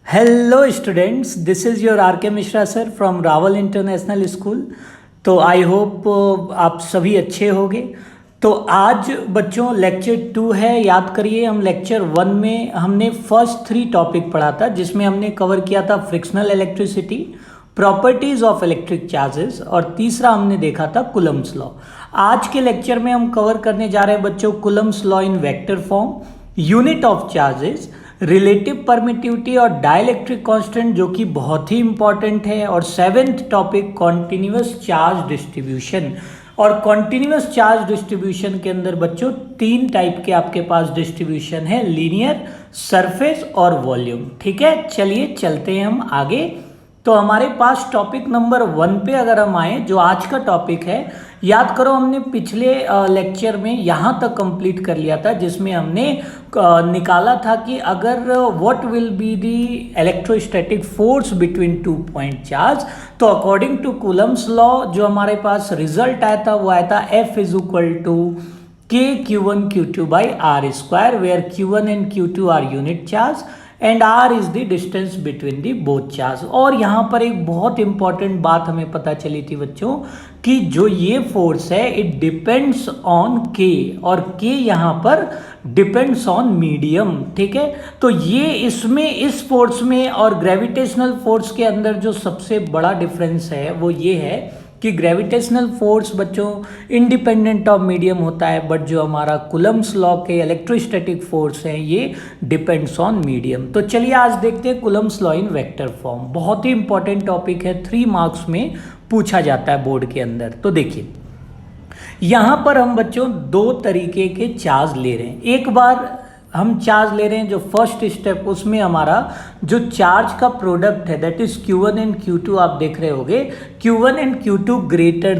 Hello students, this is your R K Mishra sir from Rawal international school. तो I hope आप सभी अच्छे होंगे। तो आज बच्चों लेक्चर 2 है। याद करिए, हम लेक्चर 1 में हमने फर्स्ट 3 टॉपिक पढ़ा था, जिसमें हमने कवर किया था frictional electricity, properties of electric charges, और तीसरा हमने देखा था कूलम्ब्स लॉ। आज के लेक्चर में हम कवर करने जा रहे हैं बच्चों Coulomb's law in vector form, unit of charges, relative permittivity और डाइलेक्ट्रिक कांस्टेंट, जो कि बहुत ही इंपॉर्टेंट है, और seventh topic continuous charge distribution. और कॉन्टिन्यूअस चार्ज डिस्ट्रीब्यूशन के अंदर बच्चों 3 टाइप के आपके पास डिस्ट्रीब्यूशन है, लीनियर, सरफेस और वॉल्यूम। ठीक है, चलिए चलते हैं हम आगे। तो हमारे पास टॉपिक नंबर 1 पे अगर हम आए, जो आज का टॉपिक है, याद करो हमने पिछले लेक्चर में यहाँ तक कंप्लीट कर लिया था, जिसमें हमने निकाला था कि अगर what will be the electrostatic force between 2 point charge, तो अकॉर्डिंग टू कूलम्ब्स लॉ जो हमारे पास रिजल्ट आया था वो आया था F is equal to K Q1 Q2 by R square, where Q1 and Q2 are unit charge and R is the distance between the both charge. और यहाँ पर एक बहुत इंपॉर्टेंट बात हमें पता चली थी बच्चों कि जो ये फोर्स है इट डिपेंड्स ऑन K, और K यहाँ पर डिपेंड्स ऑन मीडियम। ठीक है, तो ये इसमें इस फोर्स में और ग्रेविटेशनल फोर्स के अंदर जो सबसे बड़ा डिफरेंस है वो ये है कि ग्रेविटेशनल फोर्स बच्चों इंडिपेंडेंट ऑफ मीडियम होता है, बट जो हमारा कूलम्ब्स लॉ के इलेक्ट्रोस्टैटिक फोर्स है ये डिपेंड्स ऑन मीडियम। तो चलिए आज देखते हैं Coulomb's law in vector form. बहुत ही इंपॉर्टेंट टॉपिक है, 3 मार्क्स में पूछा जाता है बोर्ड के अंदर। तो देखिए यहाँ पर हम बच्चों 2 तरीके के चार्ज ले रहे हैं। एक बार हम चार्ज ले रहे हैं, जो फर्स्ट स्टेप उसमें हमारा जो चार्ज का प्रोडक्ट है that is Q1 and Q2, आप देख रहे होगे Q1 and Q2 greater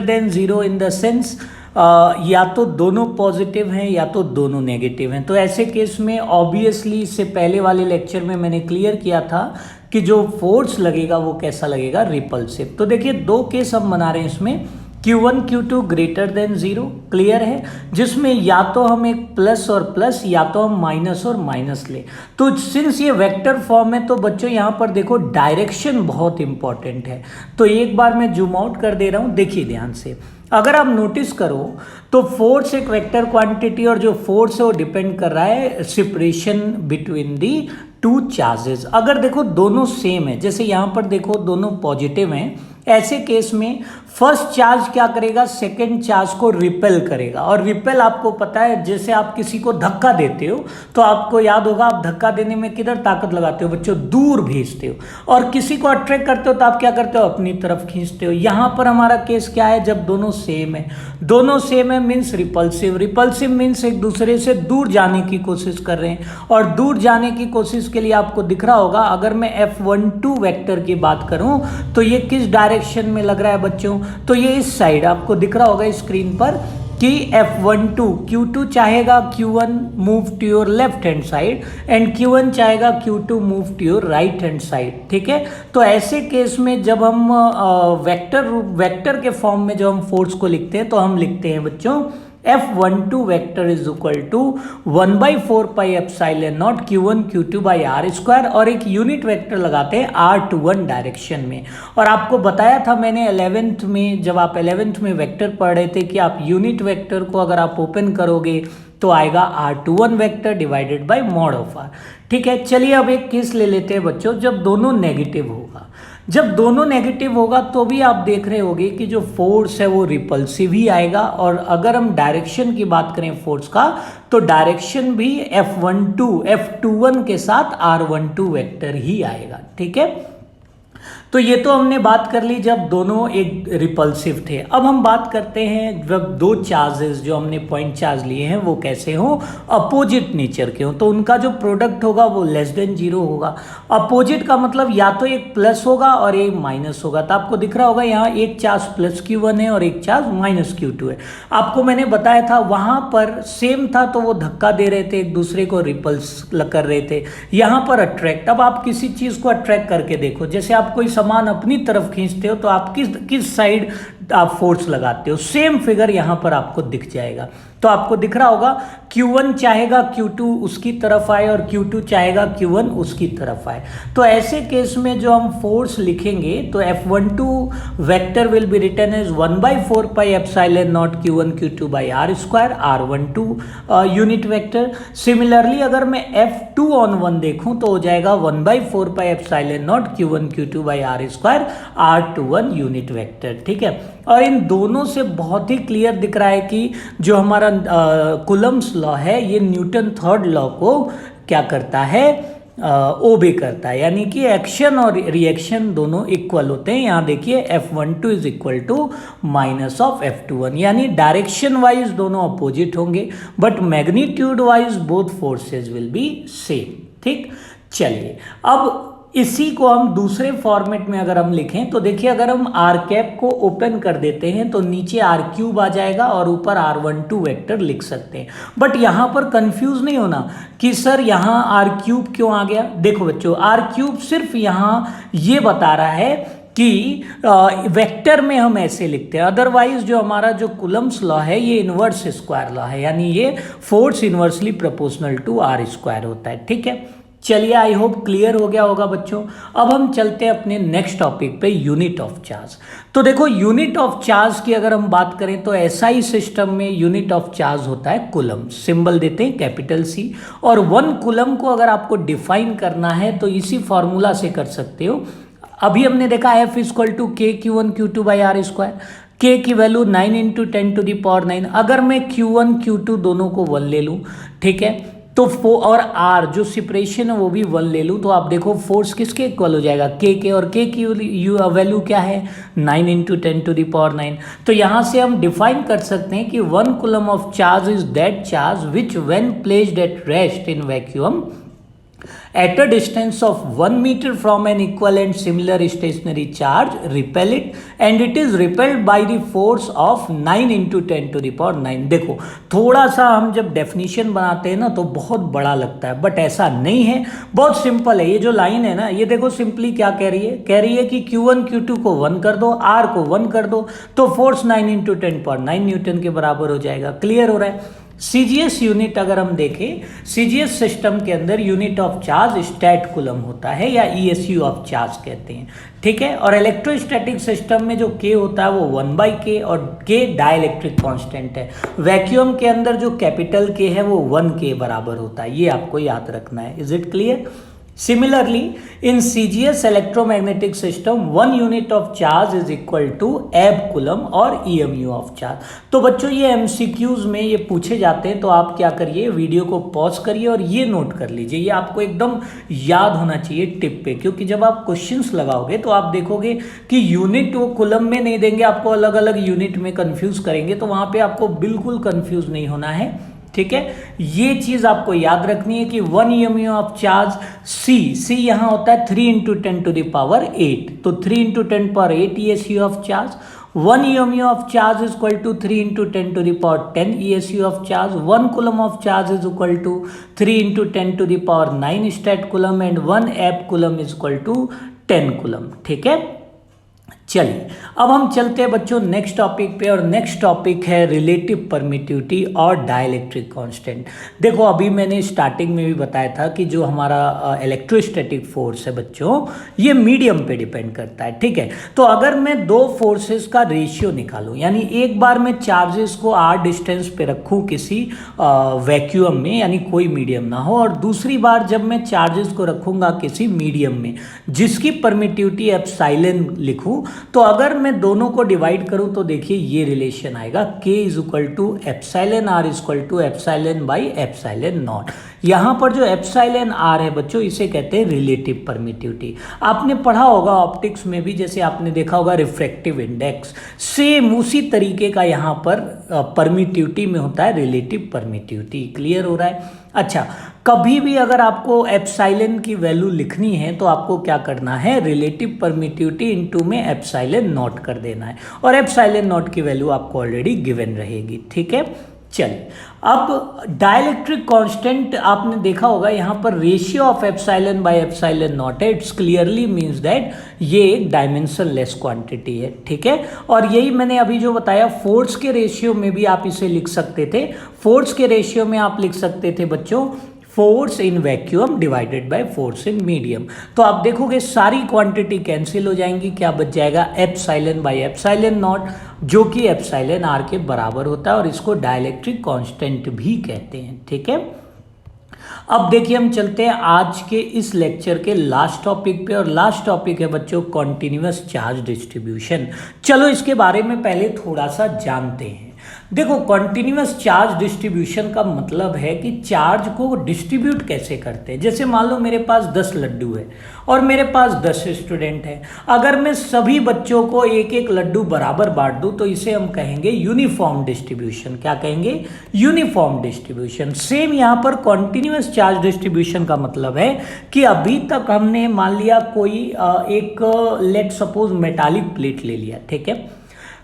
than zero in the sense या तो दोनों पॉजिटिव हैं या तो दोनों नेगेटिव हैं। तो ऐसे केस में ऑब्वियसली इससे पहले वाले लेक्चर में मैंने क्लियर किया था कि जो फोर्स लगेगा वो कैसा लगेगा, रिपल्सिव। तो देखिए 2 केस हम बना रहे हैं इसमें, Q1 Q2 greater than 0, clear है, जिसमें या तो हम एक प्लस और प्लस या तो हम माइनस और माइनस ले। तो सिंस ये वेक्टर फॉर्म है तो बच्चों यहाँ पर देखो डायरेक्शन बहुत इंपॉर्टेंट है। तो एक बार मैं जूम आउट कर दे रहा हूँ, देखिए ध्यान से। अगर आप नोटिस करो तो फोर्स एक वेक्टर क्वांटिटी, और जो फोर्स है वो डिपेंड कर रहा है सेपरेशन बिटवीन दी 2 चार्जेस। अगर देखो दोनों सेम है, जैसे यहाँ पर देखो दोनों पॉजिटिव हैं, ऐसे केस में फर्स्ट चार्ज क्या करेगा, सेकंड चार्ज को रिपेल करेगा। और रिपेल आपको पता है, जैसे आप किसी को धक्का देते हो तो आपको याद होगा आप धक्का देने में किधर ताकत लगाते हो बच्चों, दूर भेजते हो। और किसी को अट्रैक्ट करते हो तो आप क्या करते हो, अपनी तरफ खींचते हो। यहाँ पर हमारा केस क्या है, जब दोनों सेम है मीन्स रिपल्सिव मीन्स एक दूसरे से दूर जाने की कोशिश कर रहे हैं। और दूर जाने की कोशिश के लिए आपको दिख रहा होगा, अगर मैं F12 वेक्टर की बात करूं तो ये किस डायरेक्शन में लग रहा है बच्चों, तो ये इस साइड आपको दिख रहा होगा स्क्रीन पर कि F12 Q2 चाहेगा Q1 move to your left hand side and Q1 चाहेगा Q2 move to your right hand side. ठीक है, तो ऐसे केस में जब हम वेक्टर के फॉर्म में जब हम फोर्स को लिखते हैं तो हम लिखते हैं बच्चों F12 vector is equal to 1/4 pi epsilon naught Q1 Q2 by R square, और एक यूनिट वेक्टर लगाते हैं R21 डायरेक्शन में। और आपको बताया था मैंने 11th में, जब आप 11th में वेक्टर पढ़ रहे थे, कि आप यूनिट वेक्टर को अगर आप ओपन करोगे तो आएगा R21 vector divided by mod of R। ठीक है, चलिए अब एक केस ले लेते हैं बच्चों, जब दोनों नेगेटिव होगा। जब दोनों नेगेटिव होगा तो भी आप देख रहे होगे कि जो फोर्स है वो रिपल्सिव ही आएगा। और अगर हम डायरेक्शन की बात करें फोर्स का, तो डायरेक्शन भी F21 के साथ R12 वेक्टर ही आएगा। ठीक है, तो ये तो हमने बात कर ली जब दोनों एक रिपल्सिव थे। अब हम बात करते हैं जब 2 चार्जेस जो हमने पॉइंट चार्ज लिए हैं वो कैसे हो, अपोजिट नेचर के हो, तो उनका जो प्रोडक्ट होगा वो लेस देन 0 होगा। अपोजिट का मतलब या तो एक प्लस होगा और एक माइनस होगा। तो आपको दिख रहा होगा यहाँ एक चार्ज प्लस Q1 है और एक चार्ज माइनस Q2 है। आपको मैंने बताया था वहाँ पर सेम था तो वो धक्का दे रहे थे, एक दूसरे को रिपल्स कर रहे थे। यहाँ पर अट्रैक्ट, अब आप किसी चीज़ को अट्रैक्ट करके देखो, जैसे आप कोई सामान अपनी तरफ खींचते हो तो आप किस साइड आप फोर्स लगाते हो, सेम फिगर यहां पर आपको दिख जाएगा। तो आपको दिख रहा होगा Q1 चाहेगा Q2 उसकी तरफ आए और Q2 चाहेगा Q1 उसकी तरफ आए। तो ऐसे केस में जो हम फोर्स लिखेंगे तो F12 vector will be written as 1/4 pi epsilon naught Q1 Q2 by R square R12 unit vector. Similarly अगर मैं F2 ऑन 1 देखूं तो हो जाएगा 1/4 pi epsilon naught Q1 Q2 by R square R21 unit vector. ठीक है, और इन दोनों से बहुत ही क्लियर दिख रहा है कि जो हमारा कूलम्स लॉ है ये न्यूटन थर्ड लॉ को क्या करता है, ओबे करता है, यानी कि एक्शन और रिएक्शन दोनों इक्वल होते हैं। यहाँ देखिए F12 is equal to minus of F21, यानी डायरेक्शन वाइज दोनों अपोजिट होंगे but magnitude wise both forces will be same. ठीक, चलिए अब इसी को हम दूसरे फॉर्मेट में अगर हम लिखें तो देखिए, अगर हम आर कैप को ओपन कर देते हैं तो नीचे आर क्यूब आ जाएगा और ऊपर R12 वेक्टर लिख सकते हैं। बट यहाँ पर कंफ्यूज नहीं होना कि सर यहाँ आर क्यूब क्यों आ गया। देखो बच्चों, आर क्यूब सिर्फ यहाँ ये बता रहा है कि वेक्टर में हम ऐसे लिखते हैं, अदरवाइज जो हमारा जो कूलम्स लॉ है ये इनवर्स स्क्वायर लॉ है, यानी ये force inversely proportional to R square होता है। ठीक है, चलिए आई होप क्लियर हो गया होगा बच्चों। अब हम चलते हैं अपने नेक्स्ट टॉपिक पे, यूनिट ऑफ चार्ज। तो देखो, यूनिट ऑफ चार्ज की अगर हम बात करें तो एसआई सिस्टम में यूनिट ऑफ चार्ज होता है कूलम, सिंबल देते हैं कैपिटल सी। और 1 कूलम को अगर आपको डिफाइन करना है तो इसी फॉर्मूला से कर सकते हो। अभी हमने देखा F इक्वल टू के Q1 Q2 by R square, के की value 9 into 10 to the power 9। अगर मैं Q1 Q2 दोनों को 1 ले लूँ, ठीक है, तो और आर जो सेपरेशन है वो भी 1 ले लूँ, तो आप देखो फोर्स किसके इक्वल हो जाएगा, के और के की वैल्यू क्या है 9 इंटू 10 टू द पावर 9। तो यहाँ से हम डिफाइन कर सकते हैं कि 1 coulomb of charge is that charge which when placed at rest in vacuum at a distance of 1 meter from an equal and similar stationary charge repel it, and it is repelled by the force of 9 into 10 to the power 9। देखो, थोड़ा सा हम जब definition बनाते हैं ना तो बहुत बड़ा लगता है, बट ऐसा नहीं है, बहुत सिंपल है। ये जो लाइन है ना, ये देखो सिंपली क्या कह रही है कि Q1 Q2 को 1 कर दो, R को 1 कर दो, तो फोर्स 9 इंटू 10 पावर 9 न्यूटन के बराबर हो जाएगा। क्लियर हो रहा है। सीजीएस यूनिट अगर हम देखें, सीजीएस सिस्टम के अंदर unit of charge stat coulomb होता है या ईएसयू ऑफ चार्ज कहते हैं। ठीक है, और इलेक्ट्रोस्टैटिक सिस्टम में जो के होता है वो 1/k और के डाइलेक्ट्रिक कांस्टेंट है। वैक्यूम के अंदर जो कैपिटल के है वो 1k बराबर होता है, ये आपको याद रखना है। Is it clear? Similarly, in CGS electromagnetic system, 1 unit of charge is equal to ab coulomb और EMU of charge। तो बच्चों ये MCQs में ये पूछे जाते हैं, तो आप क्या करिए, वीडियो को पॉज करिए और ये नोट कर लीजिए, ये आपको एकदम याद होना चाहिए टिप पे, क्योंकि जब आप क्वेश्चंस लगाओगे तो आप देखोगे कि यूनिट वो कुलम में नहीं देंगे, आपको अलग अलग यूनिट में कंफ्यूज करेंगे, तो वहाँ पे आपको बिल्कुल कंफ्यूज नहीं होना है। ठीक है, ये चीज आपको याद रखनी है कि 1 EMU ऑफ चार्ज सी यहाँ होता है 3 इंटू 10 टू द पावर 8, तो 3 into 10 power 8 ESU of charge. 1 EMU of charge is equal to 3 into 10 to the power 10 ESU of charge. 1 coulomb of charge is equal to 3 into 10 to the power 9 stat coulomb and 1 ab coulomb is equal to 10 coulomb. ठीक है, चलिए अब हम चलते हैं बच्चों next topic पे, और नेक्स्ट टॉपिक है रिलेटिव परमिटिविटी और डाइलेक्ट्रिक कांस्टेंट। देखो, अभी मैंने स्टार्टिंग में भी बताया था कि जो हमारा इलेक्ट्रोस्टैटिक फोर्स है बच्चों, ये मीडियम पे डिपेंड करता है। ठीक है, तो अगर मैं दो फोर्सेस का रेशियो निकालूं, यानी एक बार मैं चार्जेस को r डिस्टेंस पे रखूं किसी वैक्यूम में, यानी कोई मीडियम ना हो, और दूसरी बार जब मैं चार्जेस को रखूंगा किसी मीडियम में जिसकी परमिटिविटी एप्सिलॉन लिखूं, तो अगर मैं दोनों को डिवाइड करूं तो देखिए ये रिलेशन आएगा, k is equal to epsilon r is equal to epsilon by epsilon naught. यहाँ पर जो एप्सिलॉन r है बच्चों, इसे कहते हैं रिलेटिव परमिटिविटी। आपने पढ़ा होगा ऑप्टिक्स में भी, जैसे आपने देखा होगा रिफ्रैक्टिव इंडेक्स, सेम उसी तरीके का यहाँ पर परमिटिविटी में होता है रिलेटिव परमिटिविटी। क्लियर हो रहा है? अच्छा, कभी भी अगर आपको एप्सिलॉन की वैल्यू लिखनी है तो आपको क्या करना है, रिलेटिव परमिटिविटी इनटू में एप्सिलॉन नॉट कर देना है, और एप्सिलॉन नॉट की वैल्यू आपको ऑलरेडी गिवन रहेगी। ठीक है, चलिए, अब डाइलेक्ट्रिक कांस्टेंट आपने देखा होगा यहाँ पर ratio of epsilon by epsilon not है। इट्स क्लियरली मीन्स दैट ये एक डायमेंशन लेस क्वांटिटी है, ठीक है। और यही मैंने अभी जो बताया, फोर्स के रेशियो में भी आप इसे लिख सकते थे। फोर्स के रेशियो में आप लिख सकते थे बच्चों force in vacuum divided by force in medium. तो आप देखोगे सारी क्वांटिटी कैंसिल हो जाएंगी, क्या बच जाएगा, एप्सिलॉन बाय एप्सिलॉन नॉट, जो कि एप्सिलॉन आर के बराबर होता है और इसको डाइलेक्ट्रिक कांस्टेंट भी कहते हैं, ठीक है। अब देखिए हम चलते हैं आज के इस लेक्चर के लास्ट टॉपिक पे, और लास्ट टॉपिक है बच्चों कॉन्टिन्यूअस चार्ज डिस्ट्रीब्यूशन। चलो इसके बारे में पहले थोड़ा सा जानते हैं। देखो, कॉन्टिन्यूअस चार्ज डिस्ट्रीब्यूशन का मतलब है कि चार्ज को डिस्ट्रीब्यूट कैसे करते हैं। जैसे मान लो मेरे पास 10 लड्डू है और मेरे पास 10 स्टूडेंट हैं। अगर मैं सभी बच्चों को एक एक लड्डू बराबर बांट दूं तो इसे हम कहेंगे यूनिफॉर्म डिस्ट्रीब्यूशन। क्या कहेंगे, यूनिफॉर्म डिस्ट्रीब्यूशन। सेम यहाँ पर कॉन्टिन्यूअस चार्ज डिस्ट्रीब्यूशन का मतलब है कि अभी तक हमने मान लिया कोई एक लेट सपोज मेटालिक प्लेट ले लिया, ठीक है,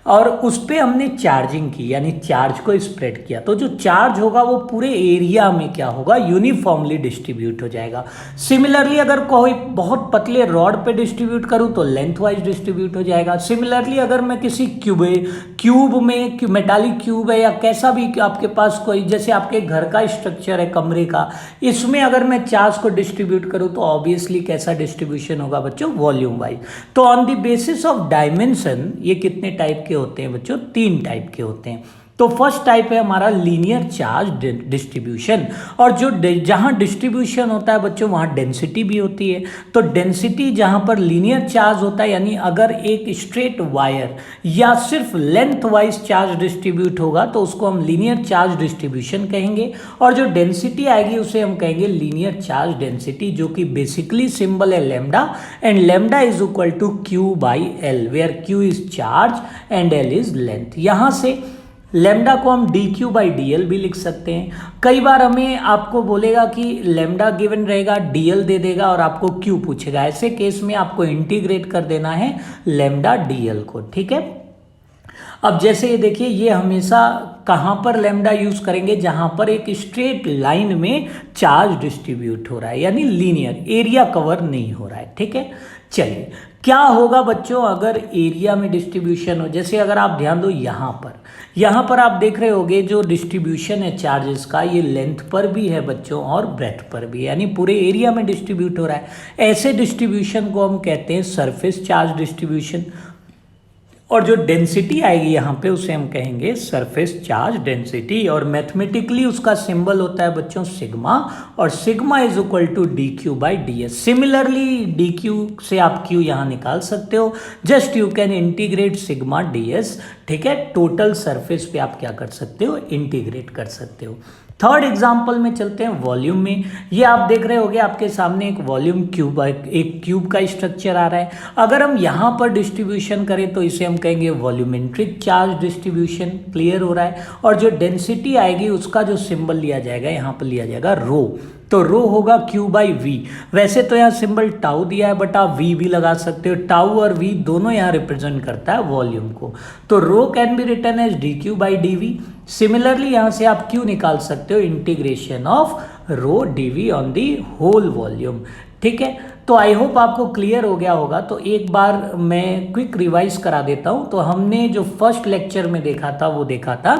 और उस पर हमने चार्जिंग की, यानी चार्ज को स्प्रेड किया, तो जो चार्ज होगा वो पूरे एरिया में क्या होगा, यूनिफॉर्मली डिस्ट्रीब्यूट हो जाएगा। सिमिलरली अगर कोई बहुत पतले रॉड पे डिस्ट्रीब्यूट करूं तो लेंथ वाइज डिस्ट्रीब्यूट हो जाएगा। सिमिलरली अगर मैं किसी क्यूब में मेटालिक क्यूब है या कैसा भी आपके पास कोई, जैसे आपके घर का स्ट्रक्चर है कमरे का, इसमें अगर मैं चार्ज को डिस्ट्रीब्यूट करूं तो ऑब्वियसली कैसा डिस्ट्रीब्यूशन होगा बच्चों, वॉल्यूम वाइज। तो on the basis of dimension ये कितने टाइप के होते हैं बच्चों, 3 टाइप के होते हैं। तो फर्स्ट टाइप है हमारा लीनियर चार्ज डिस्ट्रीब्यूशन, और जो जहां डिस्ट्रीब्यूशन होता है बच्चों वहां डेंसिटी भी होती है। तो डेंसिटी जहां पर लीनियर चार्ज होता है, यानी अगर एक स्ट्रेट वायर या सिर्फ लेंथ वाइज चार्ज डिस्ट्रीब्यूट होगा तो उसको हम लीनियर चार्ज डिस्ट्रीब्यूशन कहेंगे, और जो डेंसिटी आएगी उसे हम कहेंगे लीनियर चार्ज डेंसिटी, जो कि बेसिकली सिंबल है lambda, and lambda is equal to Q by L, where Q is charge and L is length. यहां से लैम्डा को हम D Q by D L भी लिख सकते हैं। कई बार हमें आपको बोलेगा कि लैम्डा गिवन रहेगा, डी एल दे देगा और आपको क्यू पूछेगा, ऐसे केस में आपको इंटीग्रेट कर देना है लैम्डा डी एल को, ठीक है। अब जैसे ये देखिए, ये हमेशा कहाँ पर लैम्डा यूज करेंगे, जहां पर एक स्ट्रेट लाइन में चार्ज डिस्ट्रीब्यूट हो रहा है, यानी लीनियर, एरिया कवर नहीं हो रहा है, ठीक है। चलिए, क्या होगा बच्चों अगर एरिया में डिस्ट्रीब्यूशन हो, जैसे अगर आप ध्यान दो यहाँ पर आप देख रहे होगे जो डिस्ट्रीब्यूशन है चार्जेस का, ये लेंथ पर भी है बच्चों और ब्रेथ पर भी, यानी पूरे एरिया में डिस्ट्रीब्यूट हो रहा है। ऐसे डिस्ट्रीब्यूशन को हम कहते हैं सरफेस चार्ज डिस्ट्रीब्यूशन, और जो डेंसिटी आएगी यहाँ पे उसे हम कहेंगे सरफेस चार्ज डेंसिटी, और मैथमेटिकली उसका सिंबल होता है बच्चों सिग्मा, और sigma is equal to D Q by D S. Similarly D Q से आप क्यू यहाँ निकाल सकते हो, just you can integrate sigma D S, ठीक है। टोटल सरफेस पे आप क्या कर सकते हो, इंटीग्रेट कर सकते हो। थर्ड एग्जाम्पल में चलते हैं वॉल्यूम में। ये आप देख रहे होगे आपके सामने एक वॉल्यूम क्यूब, एक क्यूब का स्ट्रक्चर आ रहा है। अगर हम यहाँ पर डिस्ट्रीब्यूशन करें तो इसे हम कहेंगे वॉल्यूमेट्रिक चार्ज डिस्ट्रीब्यूशन, क्लियर हो रहा है। और जो डेंसिटी आएगी उसका जो सिंबल लिया जाएगा, यहाँ पर लिया जाएगा रो, तो रो होगा क्यू बाई वी। वैसे तो यहाँ सिंबल टाउ दिया है बट आप वी भी लगा सकते हो, टाउ और वी दोनों यहाँ रिप्रेजेंट करता है वॉल्यूम को। तो rho can be written as D Q by D V. Similarly यहाँ से आप क्यू निकाल सकते हो, integration of rho D V on the whole volume, ठीक है। तो आई होप आपको क्लियर हो गया होगा। तो एक बार मैं क्विक रिवाइज करा देता हूँ। तो हमने जो फर्स्ट लेक्चर में देखा था वो देखा था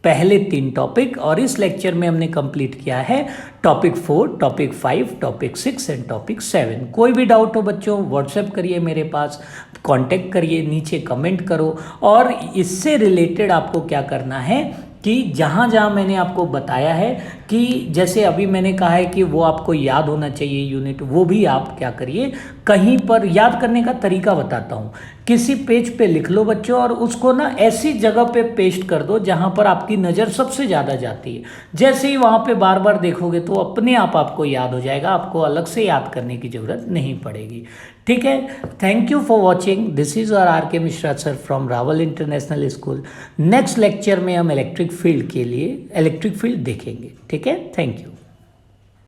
पहले 3 टॉपिक, और इस लेक्चर में हमने कंप्लीट किया है topic 4, topic 5, topic 6 and topic 7। कोई भी डाउट हो बच्चों व्हाट्सएप करिए मेरे पास, कांटेक्ट करिए, नीचे कमेंट करो। और इससे रिलेटेड आपको क्या करना है कि जहाँ जहाँ मैंने आपको बताया है कि जैसे अभी मैंने कहा है कि वो आपको याद होना चाहिए यूनिट, वो भी आप क्या करिए, कहीं पर याद करने का तरीका बताता हूँ। किसी पेज पे लिख लो बच्चों, और उसको ना ऐसी जगह पे पेस्ट कर दो जहाँ पर आपकी नज़र सबसे ज़्यादा जाती है। जैसे ही वहाँ पे बार बार देखोगे तो अपने आप आपको याद हो जाएगा, आपको अलग से याद करने की ज़रूरत नहीं पड़ेगी, ठीक है। Thank you for watching. This is our R K Mishra sir from Rawal international school. Next lecture में हम इलेक्ट्रिक फील्ड के लिए इलेक्ट्रिक फील्ड देखेंगे, ठीक है। Thank you.